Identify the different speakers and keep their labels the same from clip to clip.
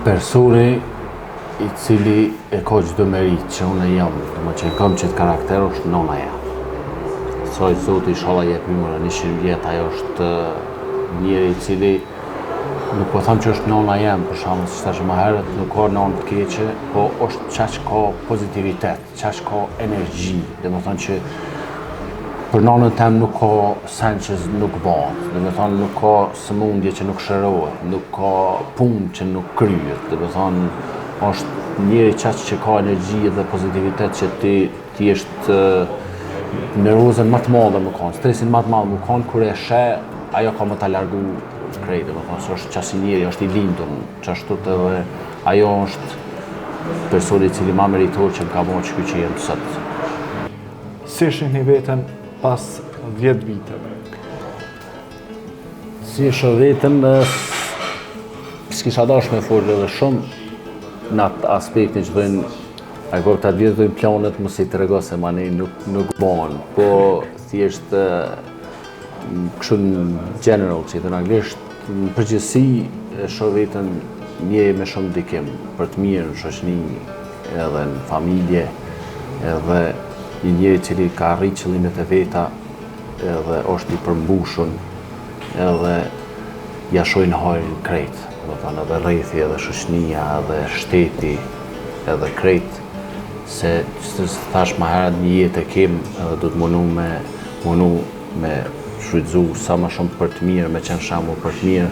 Speaker 1: personi i cili e ka çdo merit që unë jam, që kam qëtë karakter është nona jam. Soj Zoti inshallah jep mjëra 100 vjet, ajo është njëri i cili nuk po them që është nona jam, për shembull, si thash më herët, nuk ka nonë të keqe, po është çaq ka pozitivitet, çaq ka energji, domethënë që për nonën tem nuk ka sen që nuk bëhet, domethënë nuk ka sëmundje që nuk shërohet, nuk ka punë që nuk kryhet, domethënë është njëri çaq që ka energji dhe pozitivitet që ti është nervozën më të madhe më kanë, stresin më të madh më kanë kur e sheh, ajo ka më ta largu krejt, domethënë se është qasi njeri, është i lindur, çashtu edhe ajo është personi i cili më meritor që më ka bërë çka që jem sot.
Speaker 2: Si shihni veten pas 10 viteve?
Speaker 1: Si shoh veten, s'kisha dashur me folë edhe shumë në atë aspektin që thonë ai kur ta vjetë planet mos i trego se mani nuk bën, po thjesht kështu në general, që i thënë anglisht, në përgjithësi e shoh veten njëri me shumë ndikim për të mirë në shoqëni, edhe në familje, edhe një njeri i cili ka arrit qëllimet e veta, edhe është i përmbushur, edhe ja shohin hajrin krejt, domethënë edhe rrethi, edhe shoqënia, edhe shteti, edhe krejt, se thash më herët një jetë e kem, edhe do të mundu me shfrytzu sa më shumë për të mirë, me qenë shembull për të mirë,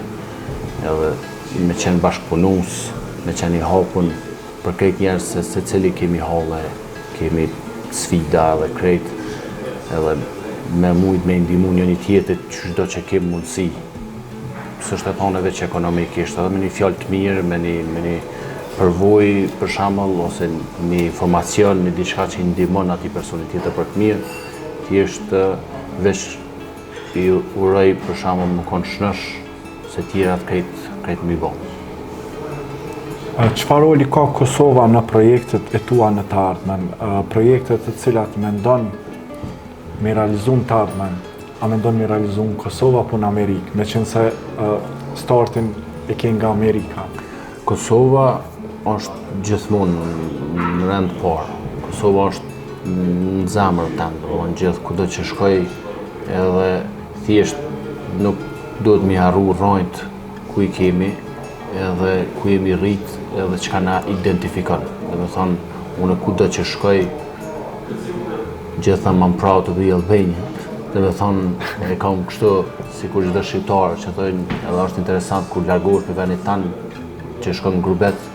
Speaker 1: edhe me qenë bashkëpunues, me qenë i hapur për krejt njerëz, se secili kemi halle, kemi sfida dhe krejt, edhe me mujt me ndihmu njëri tjetrit çdo që kemi mundësi. S'është e thonë veç ekonomikisht, edhe me një fjalë të mirë, me një përvojë për shembull, ose një informacion, një diçka që i ndihmon atij personi tjetër për të mirë, thjesht veç i uroj për shembull më konë shnosh se tjerat krejt mbi bon.
Speaker 2: Çfarë roli ka Kosova në projektet e tua në të ardhmen? Projektet të cilat mendon me realizu në të ardhmen, a mendon me realizu në Kosova apo në Amerikë, me qenë se startin e ke nga Amerika?
Speaker 1: Kosova është gjithmonë në rend parë. Kosova është në zemër tënde, në gjithë kudo që shkoj, edhe thjesht nuk duhet mi harru rrojt ku i kemi, edhe ku jemi rrit, edhe çka na identifikon. Domethënë, unë kudo që shkoj, gjithë them I'm proud to be Albanian. Domethënë, e kam kështu sikur çdo shqiptar që thonë, edhe është interesant kur largohesh për vendin tanë, që shkon në grubet,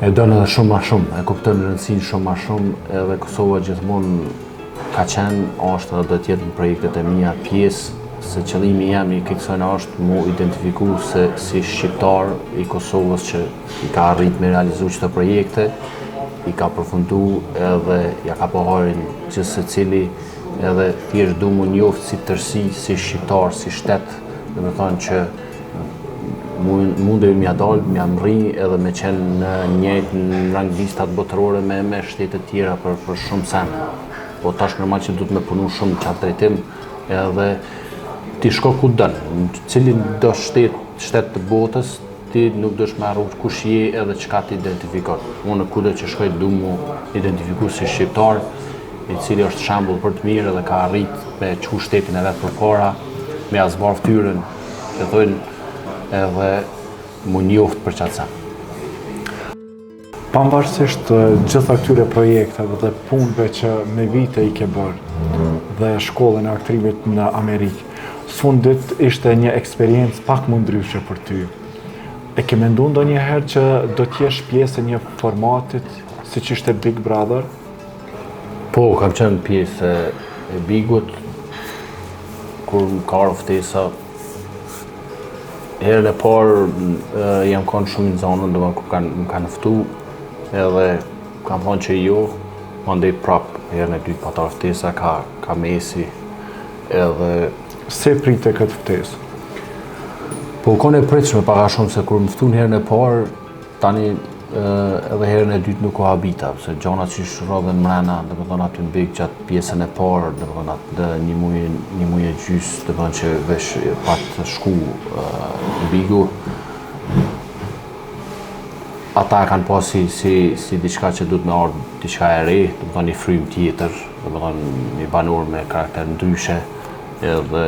Speaker 1: e don edhe shumë më shumë, e kupton rëndësinë shumë më shumë, edhe Kosova gjithmonë ka qenë, është edhe do të jetë në projektet e mia pjesë, se qëllimi jam i kësaj është mu identifiku se si shqiptar i Kosovës që i ka arrit me realizu çdo projekte, i ka përfundu edhe ja ka poharin që secili, edhe thjesht du mu njoft si tërsi, si shqiptar, si shtet, domethënë që mundemi mja dalë, mja mri edhe me qenë në njëjtë në ranglistat botërore me shtetet tjera për shumë sen. Po tash normal që duhet me punu shumë qatë drejtim, edhe ti shko ku dënë, në cilin do shtet të botës, ti nuk dësh me arru kush je edhe çka ti identifikon. Unë kudo që shkoj du mu identifiku si shqiptar, i cili është shembull për të mirë edhe ka arrit me çu shtetin e vet përpara, me azbar ftyrën, që thonë edhe mu njoft për qatë sen.
Speaker 2: Pavarësisht gjitha këtyre projekteve dhe punëve që me vite i ke bërë dhe shkollën e aktrimit në Amerikë, fundit ishte një eksperiencë pak më ndryshe për ty. E ke mendu ndonjëherë që do t'jesh pjesë e një formatit siç ishte Big Brother?
Speaker 1: Po, kam qenë pjesë e Bigut, kur më ka ardhur ftesa. Herën e parë jam kanë shumë në zonën, domethënë kur më kanë ftu, edhe kam thonë që jo, mandej prap, herën e dytë pa ta ftesa ka mesi, edhe...
Speaker 2: Se prite këtë ftesë?
Speaker 1: Po kanë e pritshme para shumë se kur më ftun herën e parë, tani edhe herën e dytë nuk u habita, se gjanat që shrodhen mrena, domethënë aty në Big gjatë pjesën e parë, domethënë atë një muaj e gjys, domethënë që vesh pat shku në Bigu. ata kanë pas si diçka që duhet me ardhë diçka e re, do të thonë një frym tjetër, do të thonë një banor me karakter ndryshe, edhe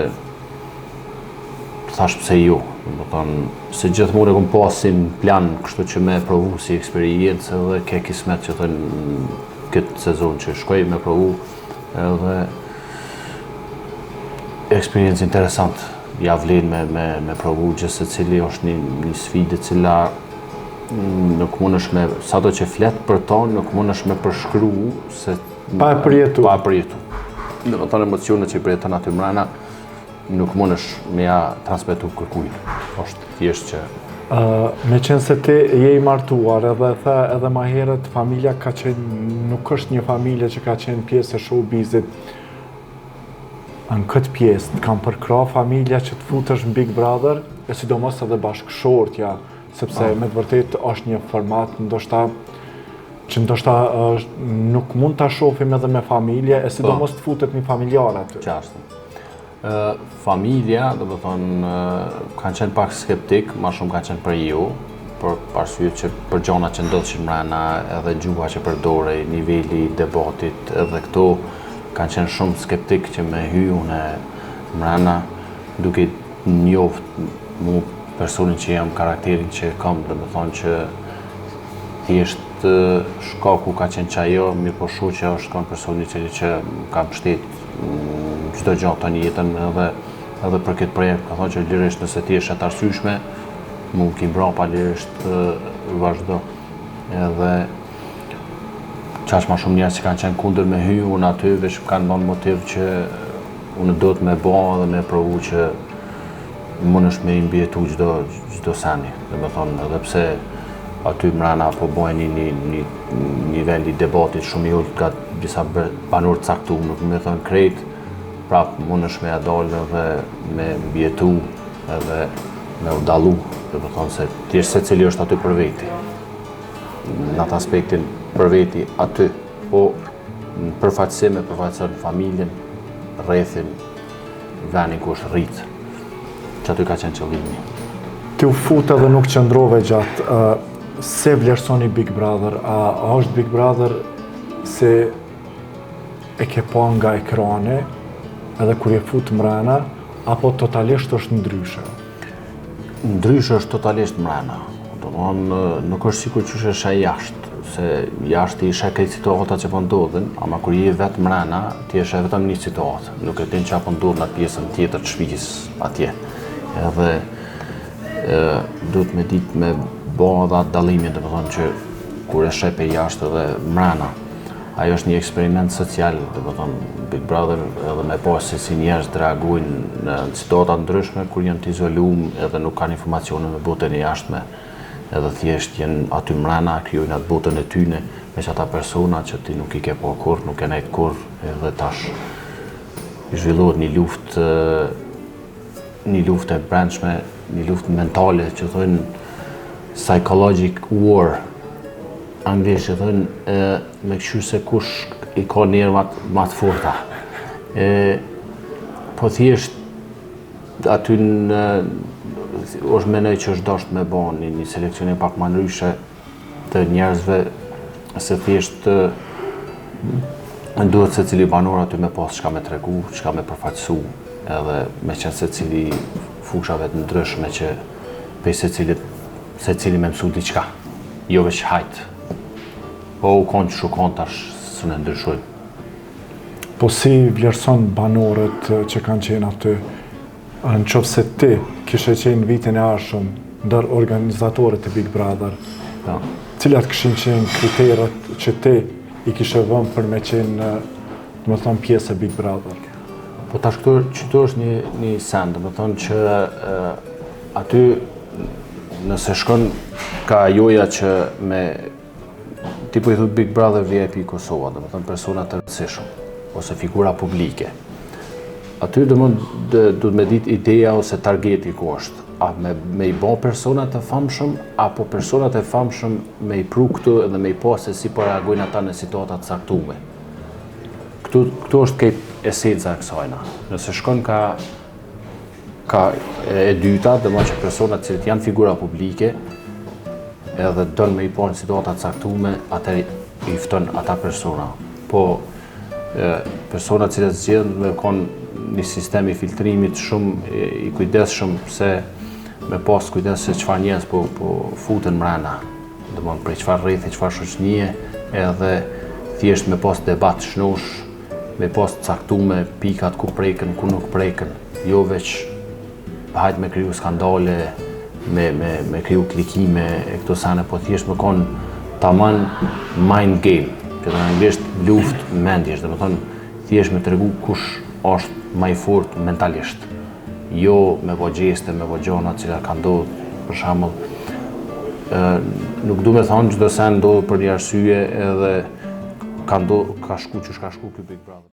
Speaker 1: thash pse jo, do të thonë se gjithmonë e kam pasin plan kështu që me provu si eksperiencë dhe ke kismet që thënë këtë sezon që shkoj me provu edhe eksperiencë interesant. Ja vlen me provu gjithë se cili është një sfidë cila nuk mund është me, sa do që flet për to, nuk mund është me përshkru se
Speaker 2: pa e përjetu.
Speaker 1: Dhe më tonë emocionet që i përjetën aty mrena, nuk mund është me ja transmetu kërkujnë. është thjesht që...
Speaker 2: Me qenë se ti je i martuar edhe ma herët familja ka qenë, nuk është një familje që ka qenë pjesë e showbizit, në këtë pjesë kam përkra familja që të futesh në Big Brother, e sidomos edhe bashkëshortja, sepse me të vërtet është një format që ndoshta nuk mund ta shohim edhe me familje, e sidomos të futet një familjar aty.
Speaker 1: Qartë. Familja, do të thonë, kanë qenë pak skeptik, ma shumë kanë qenë për ju, për arsye që për gjona që ndodhin mrena, edhe gjuha që përdorej, niveli i debatit, edhe këto kanë qenë shumë skeptik që me hyu në mrena, duke njoft mu personin që jam, karakterin që kam, dhe me thonë që thjesht shkaku ka qenë që ajo, mirë po shu që është kanë personi që kam pështet çdo gjë të një jetën edhe për këtë projekt, ka thonë që lirisht nëse ti është atë arsyeshme, mu ki mbrapa lirisht vazhdo. Edhe qash ma shumë njerëz që kanë qenë kundër me hy, unë aty veç kanë dhënë motiv që unë do të me bo dhe me provu që mund është me imbjetu çdo seni. Dhe me thonë, edhe pse aty mrena po bojnë një nivel i debatit shumë i ullt ka disa banor të caktuar, nuk me thonë krejt, prap mund është me ja dalë dhe me imbjetu edhe me u dallu. Dhe me thonë se thjesht secili është aty për veti. Në atë aspektin për veti aty, po në përfaqësim e përfaqëson familjen, rrethin, venin ku është rritë. Që aty ka qenë qëllimi.
Speaker 2: Ti u fut edhe nuk qëndrove gjatë, se vlerësoni Big Brother, a është Big Brother se e ke pa nga ekrane, edhe kur je fut mrena, apo totalisht është ndryshe?
Speaker 1: Ndryshe është totalisht mrena. Nuk është sikur që është jashtë, se jashtë i ishe këtë situata që po ndodhin, ama kur je vetë mrena, ti ishe vetëm një situatë, nuk e din që apo ndodhin atë pjesën tjetër të shtëpisë atje. Edhe duhet me ditë me bo edhe atë dalimin, dhe me thonë që kur e shepe jashtë edhe mrena, ajo është një eksperiment social, dhe me thonë Big Brother edhe me pasi si njerëz të reagojnë në situata ndryshme kur janë të izoluar edhe nuk kanë informacione me botën e jashtme, edhe thjesht janë aty mrena, krijojnë atë botën e tyne me që ata persona që ti nuk i ke po kur, nuk e nejtë kur, edhe tash i zhvillohet një luftë e brendshme, një luftë mentale që thonë psychologic war, anglisht që thonë me këshyrë se kush i ka njerë ma të forta. Po thjesht aty është menoj që është dasht me ba një seleksionim pak ma ndryshe të njerëzve, se thjesht duhet se cili banor aty me pas çka me tregu, çka me përfaqësu, edhe me qenë se cili fushave të ndryshme që pej se cili me mësu diqka, jo veç hajt. Po u konë që shukon tash së në ndryshojnë.
Speaker 2: Po si vlerëson banorët që kanë qenë aty, në qoftë se ti kishe qenë vitin e arshëm ndër organizatorët e Big Brother, cilat këshin qenë kriterët që ti i kishe vënë për me qenë, më thonë, pjesë e Big Brother?
Speaker 1: Po tash këtu është një send, më thonë që aty nëse shkon ka joja që me ti po i thot Big Brother VIP Kosova, dhe më thonë persona të rëndësishëm, ose figura publike. Aty duhet me ditë ideja ose targeti ku është. A me i bo personat të famshëm, apo personat e famshëm me i pru këtu edhe me i po se si po reagojnë ata në situatat caktume. Këtu është këtë esenca e kësajna. Nëse shkon ka e dyta, dhe më që personat që janë figura publike, edhe dënë me i po në situata caktume, atëherë i fton ata persona. Po persona cilët zgjedhin me konë një sistem i filtrimit shumë i kujdesshëm se me pas kujdes se çfarë njerëz po futen mrena, domthonë për çfarë rrethi, çfarë shoqënie, edhe thjesht me pas debat shnosh, me pas caktume pikat ku preken, ku nuk preken, jo veç hajt me kriju skandale, me kriju klikime e këto sene, po thjesht me konë taman mind game, që në anglisht luftë mendjesh, domethënë thjesht me tregu kush është më i fortë mentalisht. Jo me bo gjeste, me bo gjona cilat ka ndodhur, për shembull, nuk du me thonë çdo sen ndodh për një arsye edhe ka shku që shka shku ky Big Brother.